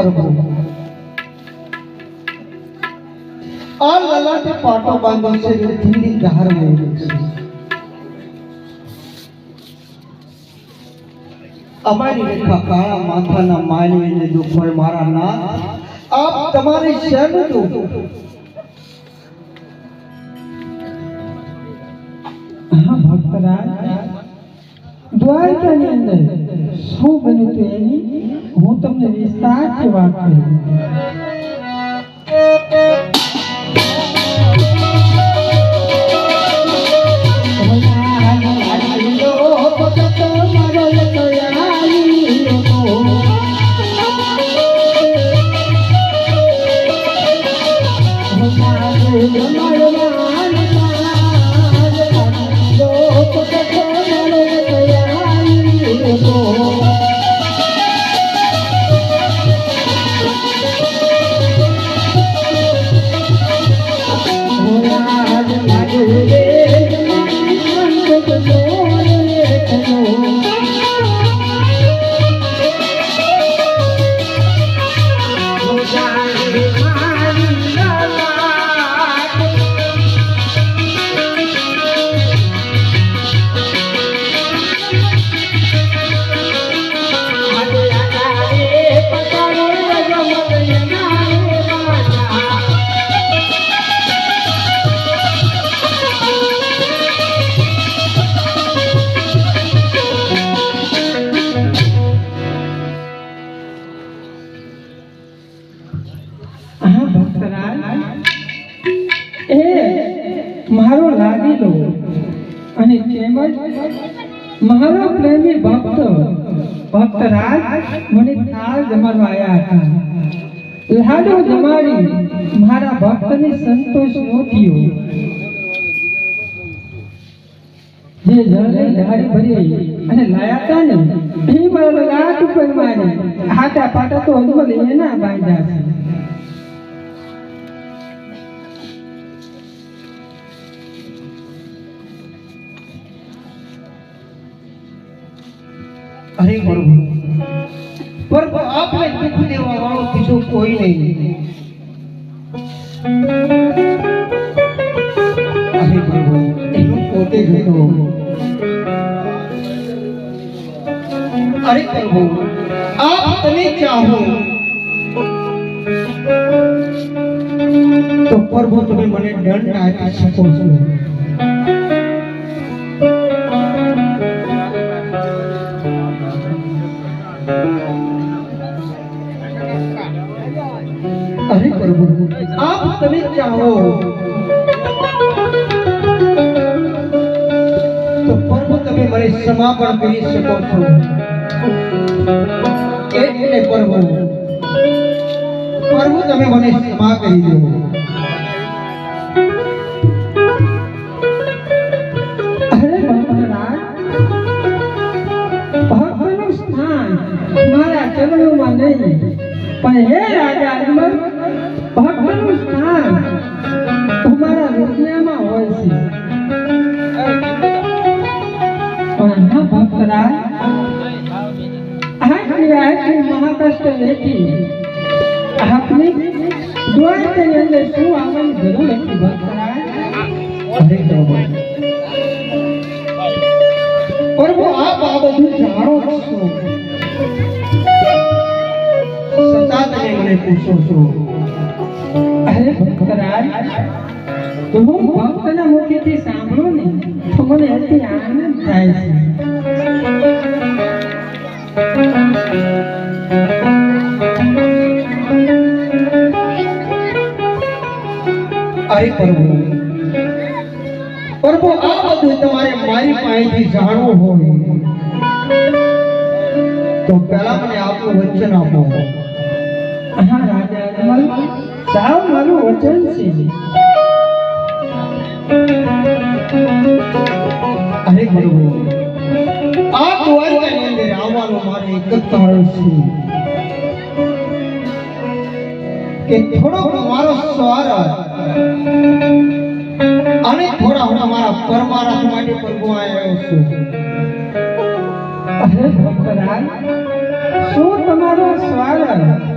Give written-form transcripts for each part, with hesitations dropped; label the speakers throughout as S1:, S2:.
S1: प्रभु आ ललाटे पाटो बांधो से ठंडी धार में અમારી રેખા કાળા માથાના માનવીને દુઃખ મારા નાથ આપ તમારી શરણ દો
S2: હા ભક્તરાજ દ્વારકાની અંદર શું બન્યું હતું એની હું તમને વિસ્તારથી વાત કરું મારો લાગેલો અને તેમજ મારો પ્રેમી ભક્ત ભક્તરાજ મને થાળ જમાડવા આવ્યા હતા લાડો જમાડી મારા ભક્તને સંતોષ નહોતો જે જળને ધારી ભરી અને લાયા હતા ને એ મારા લાટ ઉપર મારી હાટા પાટા તો અજમલ એના બાંધ્યા છે
S1: अरे प्रभु प्रभु आपने दुख देवा वालों बीजो कोई नहीं अरे प्रभु एनु पोते जतो अरे प्रभु आप तने चाहो तो प्रभु तुम्हें मने दंड आपी શકો છો अरे प्रभु आप तने चाहो तो प्रभु तमे मने समापन करी શકો છો એટલે પ્રભુ प्रभु तमे मने क्षमा કરી દો
S2: અરે ભક્તરાજ ભક્તનું સ્થાન મારા ચરણોમાં નહીં પણ હે રાજા અજમલ ભક્તનું સ્થાન તમારા હૃદયમાં હોય છે પણ હા ભક્તરાજ આટલી મહાકષ્ટ વેઠી આપને દ્વારકાની અંદર શું આવવાની જરૂર હતી ભક્તરાજ
S1: અરે પ્રભુ પ્રભુ આપ આ બધું જાણો છો સતા તમે મને પૂછો છો
S2: અરે ભક્તરાજ તો હું ભક્તના મુખેથી સાંભળું ને તો મને અતિ આનંદ થાય છે
S1: અરે પ્રભુ પ્રભુ આ બધું તમારે મારી પાસેથી જાણવું હોય તો પહેલા મને આપનું વચન આપો
S2: હા રાજા અજમલ સાવ મારું વચન છે
S1: અરે પ્રભુ આ દ્વારકાની અંદર આવવાનો મારે એક જ કારણ છે કે થોડો મારો સ્વાર્થ અને થોડા હું મારા પરમાર્થ માટે પ્રભુ આવ્યો છું
S2: અરે ભક્તરાજ શું તમારો સ્વાર્થ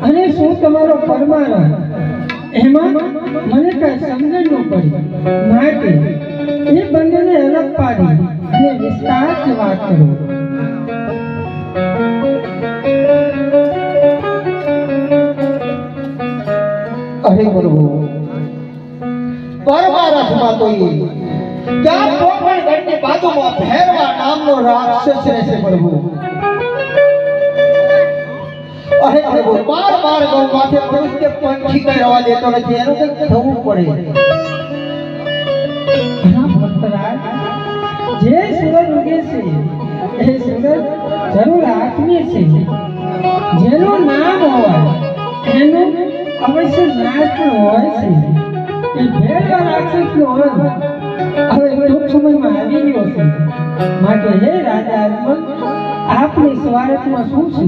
S2: અને શું તમારો પરમારથ એમાં મને કઈ સમજણ ન પડી, માટે એ બંનેને અલગ પાડી અને વિસ્તારથી વાત કરો.
S1: અરે પ્રભુ, પરમારથમાં તો એ ત્યાં પોકણગઢની બાજુમાં ભૈરવા નામનો રાક્ષસ રહેશે પ્રભુ. અરે પ્રભુ, બાર ગૌ માથે મનુષ્ય પંખી કઈ રવા દેતો નથી, એનું કંઈક થવું પડે.
S2: હા ભક્તરાજ, જે સૂરજ ઉગે છે એ સૂરજ જરૂર આત્મીય છે. જેનું નામ હોય એનું અવશ્ય નાશ પણ હોય છે. એ ભૈરવા રાક્ષસનો અંત હવે ટૂંક સમયમાં આવી ગયો છે. માટે હે રાજા અજમલ, આપની સ્વાર્થમાં શું છે?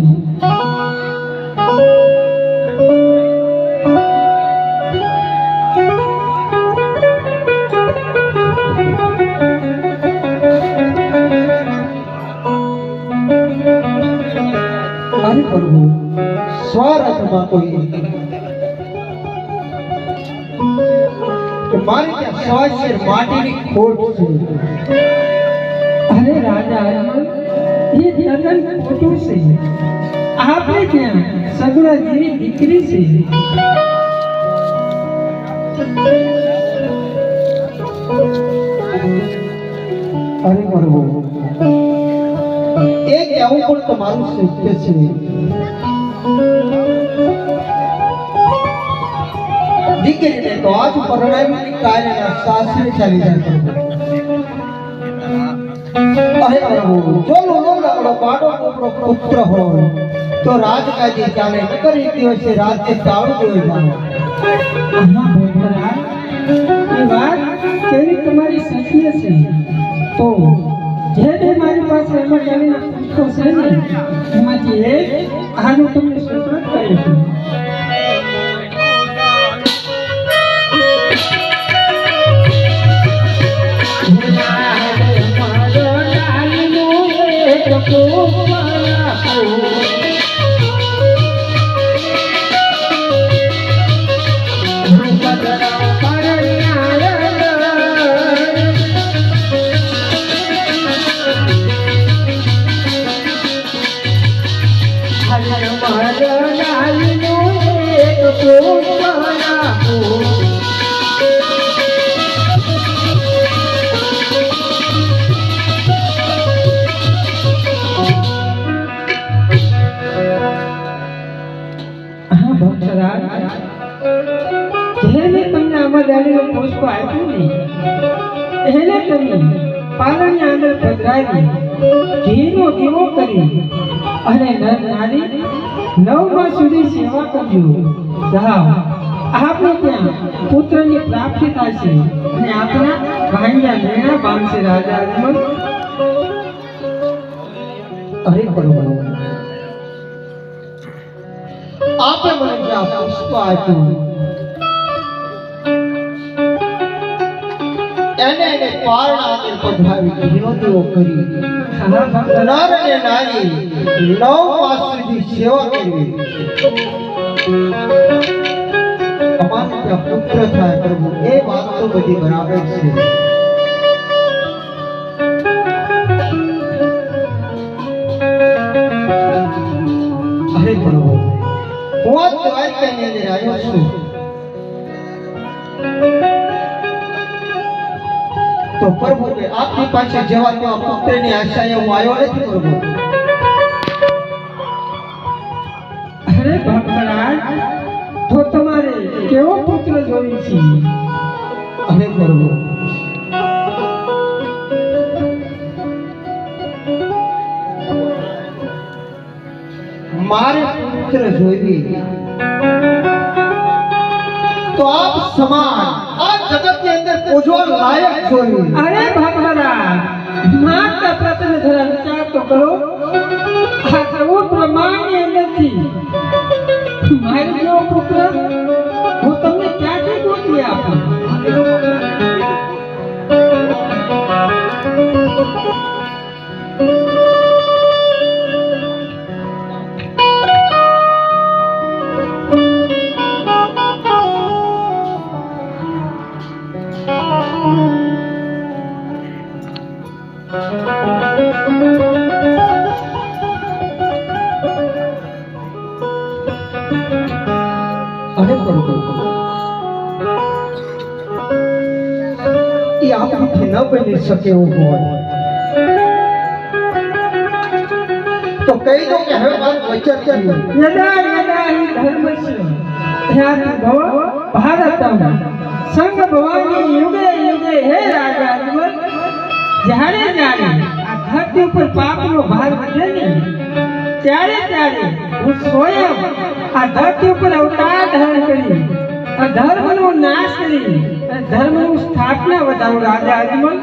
S1: અરે પ્રભુ, સ્વાર્થમાં તો એ કે મારી ત્યાં સ્વાસ્થ્ય માટીની ખોટ છે.
S2: અરે રાજા અજમલ, એ તદ્દન ખોટું છે. આપણે ત્યાં સગડા જેવી દીકરી છે.
S1: અરે પ્રભુ, એ કહેવું પણ તમારું સત્ય છે. દીકરીને તો આજ પરણાવીને કાયના સાસરે ચાલી જાય. અરે પ્રભુ, જો લોલગડો પાડો આપણો પુત્ર હોય તો રાજકાજી ચાલે, નકર એક દિવસે રાજ્ય ચાલુ જોઈ જાણો.
S2: આમાં ભોળાનાથ, એ વાત કેવી તમારી સત્ય છે. તો જે બે મારી પાસે એમાં પુસ્તકો છે ને, એમાંથી એક આનું તમને સૂચન કરે છે. જેને તમને અમરદારીનો પુષ્પ આપ્યું ને, એને તમે પાલણની અંદર પધરાવી ઘીનો દીવો કરી અને નર નારી 9 માસ સુધી સેવા કરજો. જાઓ, આપણે ત્યાં પુત્રની પ્રાપ્તિ થશે અને આપણા ભાઈના મેળા બાંધશે રાજા અજમલ.
S1: અરે પ્રભુ, આપે મને જ્યાં પુષ્પ આપ્યું એને પારણા અંદર પધરાવી ઘીનો દીવો કરી નર અને નારી 9 માસ સુધી સેવા કરવી. અમારે ત્યાં પુત્ર થાય પ્રભુ, એ વાત તો બધી બરાબર છે. અરે પ્રભુ, હું આ દ્વારકાની અંદર આવ્યો છું તો પ્રભુ કે આપની પાસે જવા તેવા પુત્રની આશાએ હું આવ્યો નથી પ્રભુ.
S2: અરે ભક્તરાજ, તો તમારે કેવો પુત્ર જોઈએ છે?
S1: અરે પ્રભુ, મારે પુત્ર જોઈએ તો આપ સમાન આ જગતની અંદર પૂજવા લાયક જોઈએ.
S2: અરે ભક્તરાજ, માતા પ્રત્યે જરા વિચાર તો કરો. આ સર્વ બ્રહ્માંડની અંદરથી મારે જેવો પુત્ર હું તમને ક્યાંથી ગોતી આપું?
S1: બની શકે એવું હોય તો કહી દો કે હવે મારું વચન થયું.
S2: યદા યદા હિ ધર્મસ્ય ધ્યાન ભવ ભારતમ સંગ ભવાની યુગે યુગે હે રાજા અજમલ. જ્યારે જ્યારે આ ધરતી ઉપર પાપનો ભાર વધે ને ત્યારે ત્યારે હું સ્વયં આ ધરતી ઉપર અવતાર ધારણ કરી આ ધર્મનો નાશ કરી અને ધર્મનું સ્થાપના વધારું રાજા અજમલ.